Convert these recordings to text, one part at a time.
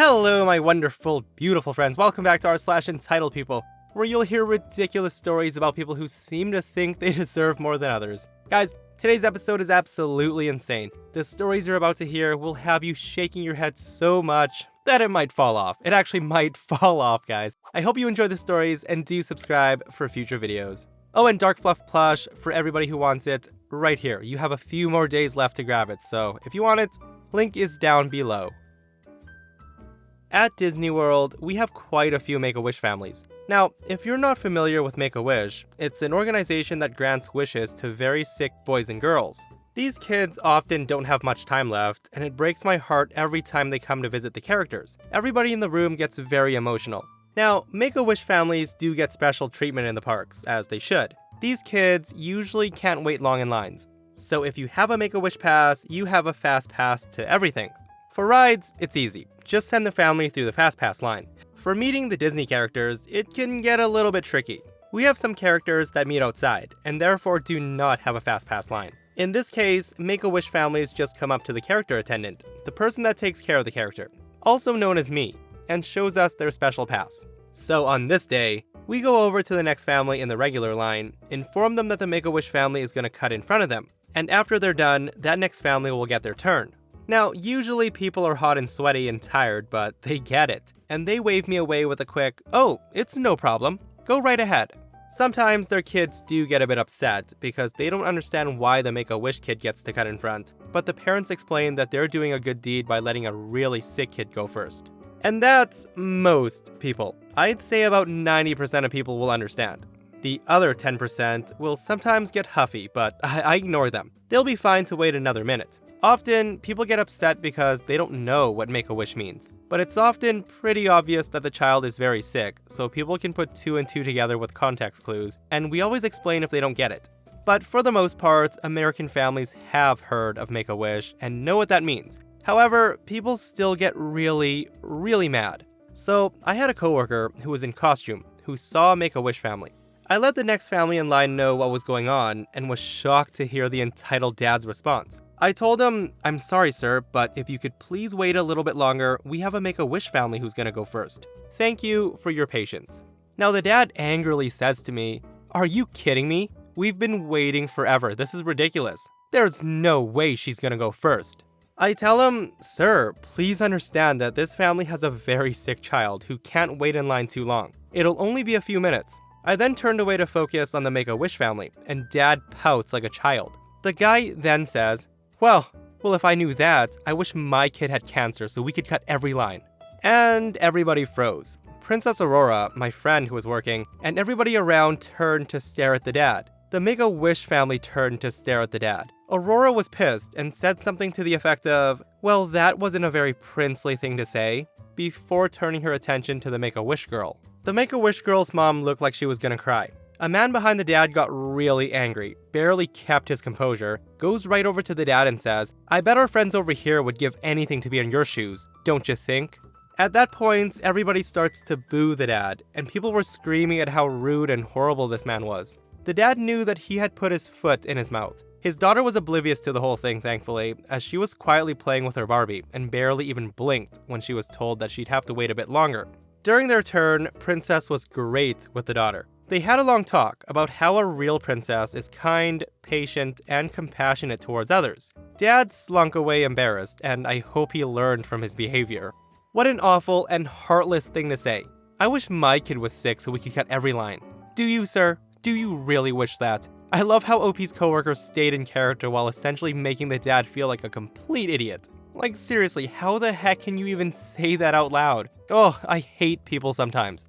Hello, my wonderful, beautiful friends. Welcome back to r/EntitledPeople, where you'll hear ridiculous stories about people who seem to think they deserve more than others. Guys, today's episode is absolutely insane. The stories you're about to hear will have you shaking your head so much that it might fall off. It actually might fall off, guys. I hope you enjoy the stories and do subscribe for future videos. Oh, and Dark Fluff plush for everybody who wants it, right here. You have a few more days left to grab it, so if you want it, link is down below. At Disney World, we have quite a few Make-A-Wish families. Now, if you're not familiar with Make-A-Wish, it's an organization that grants wishes to very sick boys and girls. These kids often don't have much time left, and it breaks my heart every time they come to visit the characters. Everybody in the room gets very emotional. Now, Make-A-Wish families do get special treatment in the parks, as they should. These kids usually can't wait long in lines. So if you have a Make-A-Wish pass, you have a fast pass to everything. For rides, it's easy. Just send the family through the Fast Pass line. For meeting the Disney characters, it can get a little bit tricky. We have some characters that meet outside, and therefore do not have a Fast Pass line. In this case, Make-A-Wish families just come up to the character attendant, the person that takes care of the character, also known as me, and shows us their special pass. So on this day, we go over to the next family in the regular line, inform them that the Make-A-Wish family is going to cut in front of them, and after they're done, that next family will get their turn. Now, usually people are hot and sweaty and tired, but they get it, and they wave me away with a quick, "Oh, it's no problem, go right ahead." Sometimes their kids do get a bit upset because they don't understand why the Make-A-Wish kid gets to cut in front, but the parents explain that they're doing a good deed by letting a really sick kid go first. And that's most people. I'd say about 90% of people will understand. The other 10% will sometimes get huffy, but I ignore them. They'll be fine to wait another minute. Often, people get upset because they don't know what Make-A-Wish means, but it's often pretty obvious that the child is very sick, so people can put 2 and 2 together with context clues, and we always explain if they don't get it. But for the most part, American families have heard of Make-A-Wish and know what that means. However, people still get really mad. So, I had a coworker who was in costume who saw a Make-A-Wish family. I let the next family in line know what was going on and was shocked to hear the entitled dad's response. I told him, "I'm sorry, sir, but if you could please wait a little bit longer, we have a Make-A-Wish family who's gonna go first. Thank you for your patience." Now the dad angrily says to me, "Are you kidding me? We've been waiting forever. This is ridiculous. There's no way she's gonna go first." I tell him, "Sir, please understand that this family has a very sick child who can't wait in line too long. It'll only be a few minutes." I then turned away to focus on the Make-A-Wish family, and dad pouts like a child. The guy then says, Well, if I knew that, I wish my kid had cancer so we could cut every line." And everybody froze. Princess Aurora, my friend who was working, and everybody around turned to stare at the dad. The Make-A-Wish family turned to stare at the dad. Aurora was pissed and said something to the effect of, "Well, that wasn't a very princely thing to say," before turning her attention to the Make-A-Wish girl. The Make-A-Wish girl's mom looked like she was gonna cry. A man behind the dad got really angry, barely kept his composure, goes right over to the dad and says, "I bet our friends over here would give anything to be in your shoes, don't you think?" At that point, everybody starts to boo the dad, and people were screaming at how rude and horrible this man was. The dad knew that he had put his foot in his mouth. His daughter was oblivious to the whole thing, thankfully, as she was quietly playing with her Barbie and barely even blinked when she was told that she'd have to wait a bit longer. During their turn, Princess was great with the daughter. They had a long talk about how a real princess is kind, patient, and compassionate towards others. Dad slunk away embarrassed, and I hope he learned from his behavior. What an awful and heartless thing to say. I wish my kid was sick so we could cut every line. Do you, sir? Do you really wish that? I love how OP's coworker stayed in character while essentially making the dad feel like a complete idiot. Like seriously, how the heck can you even say that out loud? Oh, I hate people sometimes.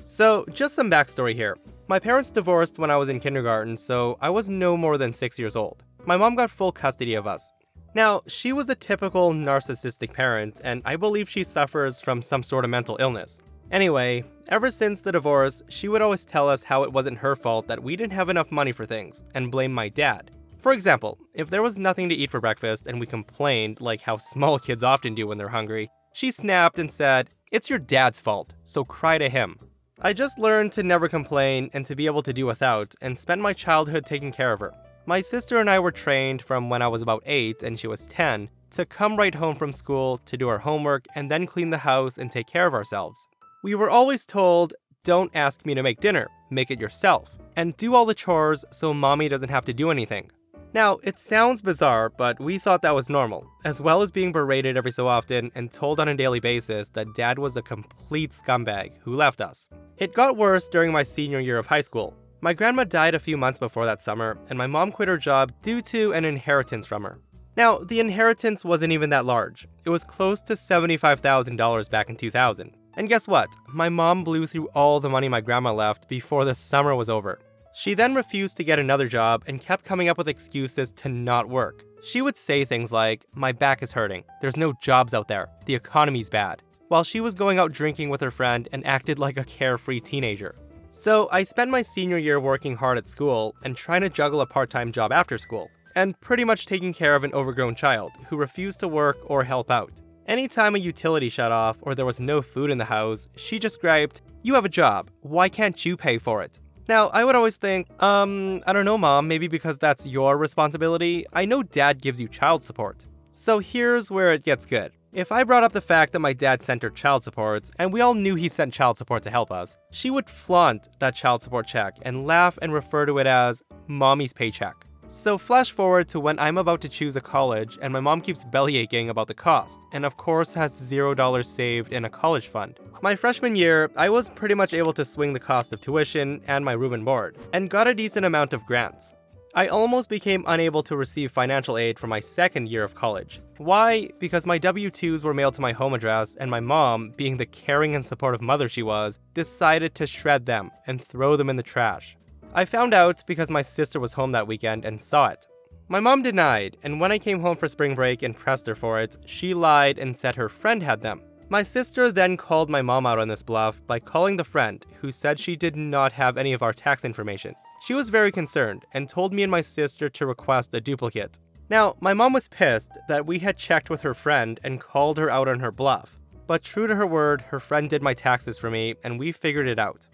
So, just some backstory here. My parents divorced when I was in kindergarten, so I was no more than 6 years old. My mom got full custody of us. Now, she was a typical narcissistic parent, and I believe she suffers from some sort of mental illness. Anyway, ever since the divorce, she would always tell us how it wasn't her fault that we didn't have enough money for things, and blame my dad. For example, if there was nothing to eat for breakfast and we complained, like how small kids often do when they're hungry, she snapped and said, "It's your dad's fault, so cry to him." I just learned to never complain and to be able to do without, and spent my childhood taking care of her. My sister and I were trained from when I was about 8 and she was 10 to come right home from school to do our homework and then clean the house and take care of ourselves. We were always told, don't ask me to make dinner, make it yourself, and do all the chores so mommy doesn't have to do anything. Now, it sounds bizarre, but we thought that was normal, as well as being berated every so often and told on a daily basis that dad was a complete scumbag who left us. It got worse during my senior year of high school. My grandma died a few months before that summer, and my mom quit her job due to an inheritance from her. Now, the inheritance wasn't even that large. It was close to $75,000 back in 2000. And guess what? My mom blew through all the money my grandma left before the summer was over. She then refused to get another job and kept coming up with excuses to not work. She would say things like, my back is hurting, there's no jobs out there, the economy's bad, while she was going out drinking with her friend and acted like a carefree teenager. So I spent my senior year working hard at school and trying to juggle a part-time job after school, and pretty much taking care of an overgrown child who refused to work or help out. Anytime a utility shut off or there was no food in the house, she just griped, you have a job, why can't you pay for it? Now, I would always think, I don't know, Mom, maybe because that's your responsibility. I know Dad gives you child support. So here's where it gets good. If I brought up the fact that my dad sent her child support, and we all knew he sent child support to help us, she would flaunt that child support check and laugh and refer to it as mommy's paycheck. So flash forward to when I'm about to choose a college and my mom keeps bellyaching about the cost, and of course has $0 saved in a college fund. My freshman year, I was pretty much able to swing the cost of tuition and my room and board, and got a decent amount of grants. I almost became unable to receive financial aid for my second year of college. Why? Because my W-2s were mailed to my home address, and my mom, being the caring and supportive mother she was, decided to shred them and throw them in the trash. I found out because my sister was home that weekend and saw it. My mom denied, and when I came home for spring break and pressed her for it, she lied and said her friend had them. My sister then called my mom out on this bluff by calling the friend, who said she did not have any of our tax information. She was very concerned and told me and my sister to request a duplicate. Now, my mom was pissed that we had checked with her friend and called her out on her bluff. But true to her word, her friend did my taxes for me and we figured it out.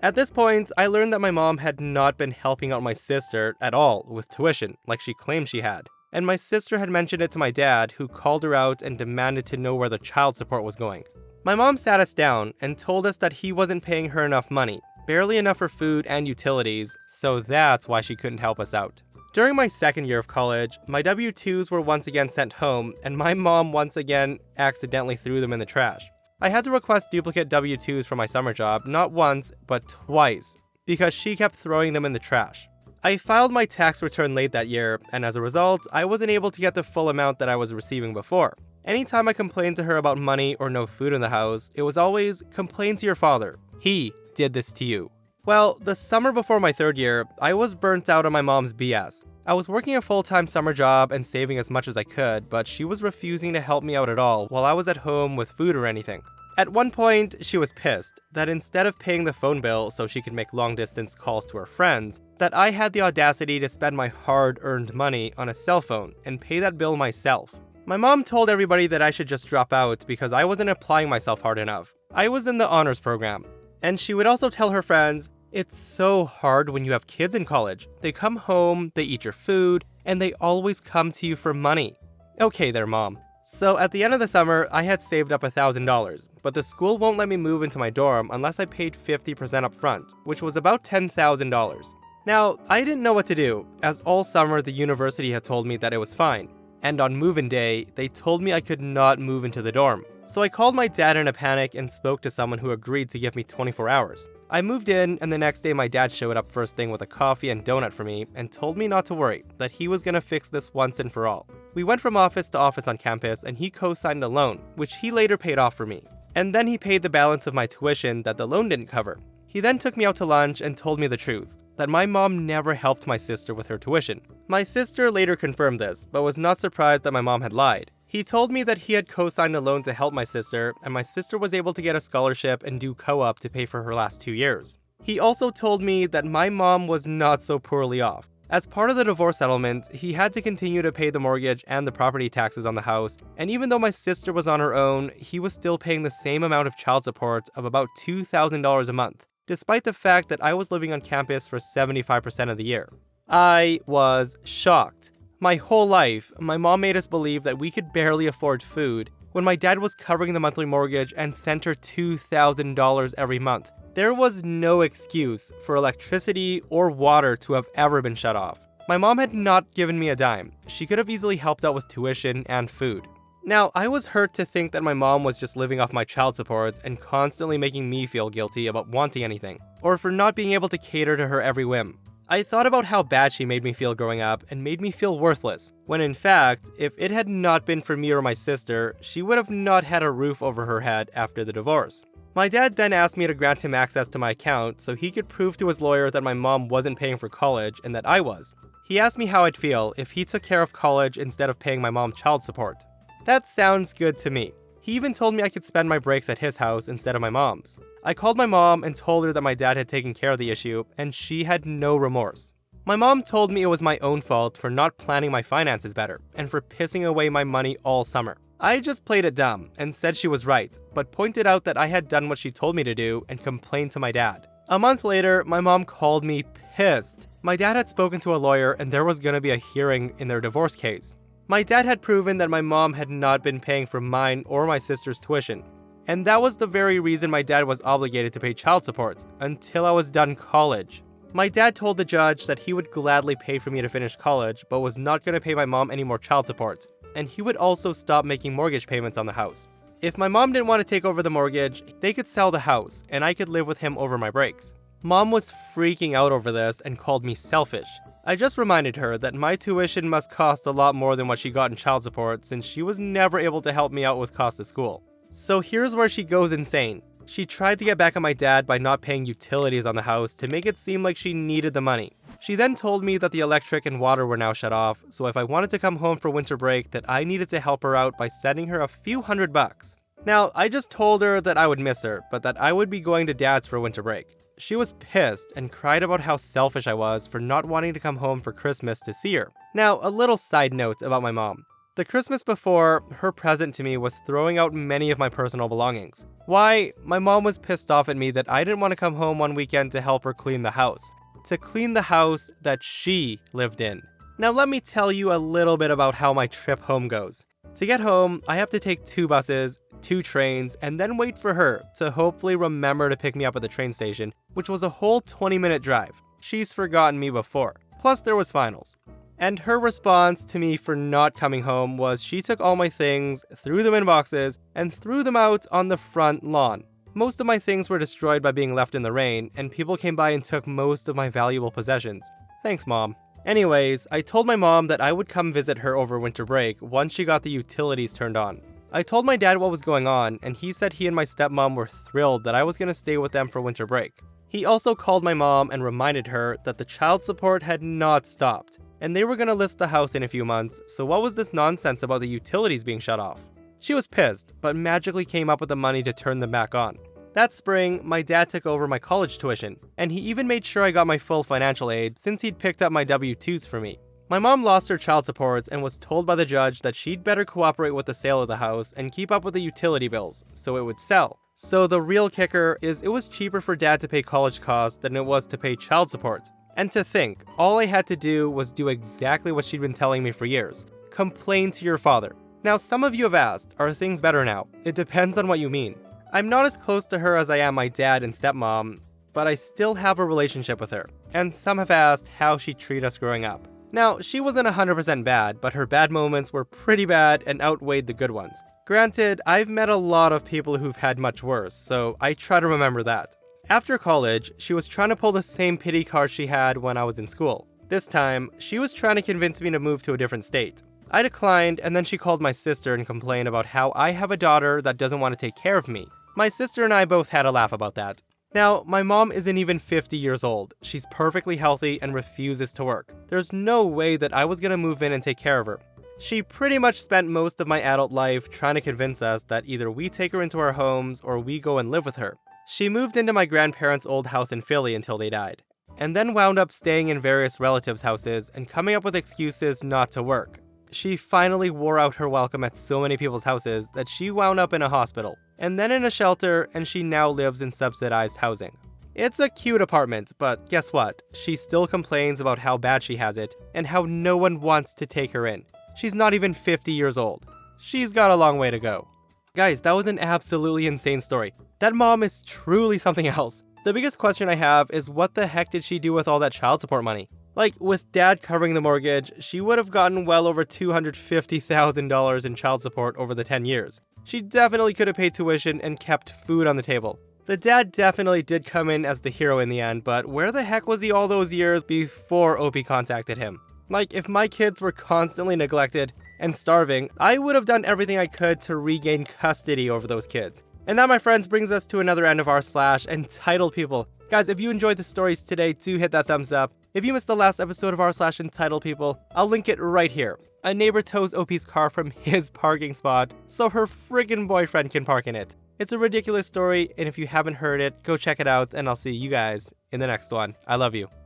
At this point, I learned that my mom had not been helping out my sister at all with tuition, like she claimed she had. And my sister had mentioned it to my dad, who called her out and demanded to know where the child support was going. My mom sat us down and told us that he wasn't paying her enough money, barely enough for food and utilities, so that's why she couldn't help us out. During my second year of college, my W-2s were once again sent home, and my mom once again accidentally threw them in the trash. I had to request duplicate W-2s for my summer job, not once, but twice, because she kept throwing them in the trash. I filed my tax return late that year, and as a result, I wasn't able to get the full amount that I was receiving before. Anytime I complained to her about money or no food in the house, it was always, complain to your father. He did this to you. Well, the summer before my third year, I was burnt out on my mom's BS. I was working a full-time summer job and saving as much as I could, but she was refusing to help me out at all while I was at home with food or anything. At one point, she was pissed that instead of paying the phone bill so she could make long-distance calls to her friends, that I had the audacity to spend my hard-earned money on a cell phone and pay that bill myself. My mom told everybody that I should just drop out because I wasn't applying myself hard enough. I was in the honors program. And she would also tell her friends, it's so hard when you have kids in college. They come home, they eat your food, and they always come to you for money. Okay there, Mom. So at the end of the summer, I had saved up $1,000, but the school won't let me move into my dorm unless I paid 50% up front, which was about $10,000. Now, I didn't know what to do, as all summer the university had told me that it was fine. And on move-in day, they told me I could not move into the dorm. So I called my dad in a panic and spoke to someone who agreed to give me 24 hours. I moved in, and the next day my dad showed up first thing with a coffee and donut for me and told me not to worry, that he was gonna fix this once and for all. We went from office to office on campus and he co-signed a loan, which he later paid off for me. And then he paid the balance of my tuition that the loan didn't cover. He then took me out to lunch and told me the truth, that my mom never helped my sister with her tuition. My sister later confirmed this, but was not surprised that my mom had lied. He told me that he had co-signed a loan to help my sister, and my sister was able to get a scholarship and do co-op to pay for her last 2 years. He also told me that my mom was not so poorly off. As part of the divorce settlement, he had to continue to pay the mortgage and the property taxes on the house, and even though my sister was on her own, he was still paying the same amount of child support of about $2,000 a month, despite the fact that I was living on campus for 75% of the year. I was shocked. My whole life, my mom made us believe that we could barely afford food when my dad was covering the monthly mortgage and sent her $2,000 every month. There was no excuse for electricity or water to have ever been shut off. My mom had not given me a dime. She could have easily helped out with tuition and food. Now, I was hurt to think that my mom was just living off my child supports and constantly making me feel guilty about wanting anything, or for not being able to cater to her every whim. I thought about how bad she made me feel growing up and made me feel worthless, when in fact, if it had not been for me or my sister, she would have not had a roof over her head after the divorce. My dad then asked me to grant him access to my account so he could prove to his lawyer that my mom wasn't paying for college and that I was. He asked me how I'd feel if he took care of college instead of paying my mom child support. That sounds good to me. He even told me I could spend my breaks at his house instead of my mom's. I called my mom and told her that my dad had taken care of the issue, and she had no remorse. My mom told me it was my own fault for not planning my finances better, and for pissing away my money all summer. I just played it dumb and said she was right, but pointed out that I had done what she told me to do and complained to my dad. A month later, my mom called me pissed. My dad had spoken to a lawyer and there was going to be a hearing in their divorce case. My dad had proven that my mom had not been paying for mine or my sister's tuition. And that was the very reason my dad was obligated to pay child support until I was done college. My dad told the judge that he would gladly pay for me to finish college, but was not going to pay my mom any more child support. And he would also stop making mortgage payments on the house. If my mom didn't want to take over the mortgage, they could sell the house and I could live with him over my breaks. Mom was freaking out over this and called me selfish. I just reminded her that my tuition must cost a lot more than what she got in child support since she was never able to help me out with cost of school. So here's where she goes insane. She tried to get back at my dad by not paying utilities on the house to make it seem like she needed the money. She then told me that the electric and water were now shut off, so if I wanted to come home for winter break that I needed to help her out by sending her a few $100. Now, I just told her that I would miss her, but that I would be going to dad's for winter break. She was pissed and cried about how selfish I was for not wanting to come home for Christmas to see her. Now, a little side note about my mom. The Christmas before, her present to me was throwing out many of my personal belongings. Why? My mom was pissed off at me that I didn't want to come home one weekend to help her clean the house. To clean the house that she lived in. Now let me tell you a little bit about how my trip home goes. To get home, I have to take 2 buses, 2 trains, and then wait for her to hopefully remember to pick me up at the train station, which was a whole 20-minute drive. She's forgotten me before. Plus there was finals. And her response to me for not coming home was she took all my things, threw them in boxes, and threw them out on the front lawn. Most of my things were destroyed by being left in the rain, and people came by and took most of my valuable possessions. Thanks, Mom. Anyways, I told my mom that I would come visit her over winter break once she got the utilities turned on. I told my dad what was going on, and he said he and my stepmom were thrilled that I was going to stay with them for winter break. He also called my mom and reminded her that the child support had not stopped, and they were going to list the house in a few months, so what was this nonsense about the utilities being shut off? She was pissed, but magically came up with the money to turn them back on. That spring, my dad took over my college tuition, and he even made sure I got my full financial aid since he'd picked up my W-2s for me. My mom lost her child support and was told by the judge that she'd better cooperate with the sale of the house and keep up with the utility bills, so it would sell. So the real kicker is it was cheaper for dad to pay college costs than it was to pay child support. And to think, all I had to do was do exactly what she'd been telling me for years. Complain to your father. Now some of you have asked, are things better now? It depends on what you mean. I'm not as close to her as I am my dad and stepmom, but I still have a relationship with her. And some have asked how she treated us growing up. Now, she wasn't 100% bad, but her bad moments were pretty bad and outweighed the good ones. Granted, I've met a lot of people who've had much worse, so I try to remember that. After college, she was trying to pull the same pity card she had when I was in school. This time, she was trying to convince me to move to a different state. I declined, and then she called my sister and complained about how I have a daughter that doesn't want to take care of me. My sister and I both had a laugh about that. Now, my mom isn't even 50 years old. She's perfectly healthy and refuses to work. There's no way that I was gonna move in and take care of her. She pretty much spent most of my adult life trying to convince us that either we take her into our homes or we go and live with her. She moved into my grandparents' old house in Philly until they died, and then wound up staying in various relatives' houses and coming up with excuses not to work. She finally wore out her welcome at so many people's houses that she wound up in a hospital, and then in a shelter, and she now lives in subsidized housing. It's a cute apartment, but guess what? She still complains about how bad she has it and how no one wants to take her in. She's not even 50 years old. She's got a long way to go. Guys, that was an absolutely insane story. That mom is truly something else. The biggest question I have is what the heck did she do with all that child support money? Like, with dad covering the mortgage, she would have gotten well over $250,000 in child support over the 10 years. She definitely could have paid tuition and kept food on the table. The dad definitely did come in as the hero in the end, but where the heck was he all those years before Opie contacted him? Like, if my kids were constantly neglected and starving, I would have done everything I could to regain custody over those kids. And that, my friends, brings us to another end of our /Entitled People. Guys, if you enjoyed the stories today, do hit that thumbs up. If you missed the last episode of our /Entitled People, I'll link it right here. A neighbor tows Opie's car from his parking spot so her friggin' boyfriend can park in it. It's a ridiculous story, and if you haven't heard it, go check it out, and I'll see you guys in the next one. I love you.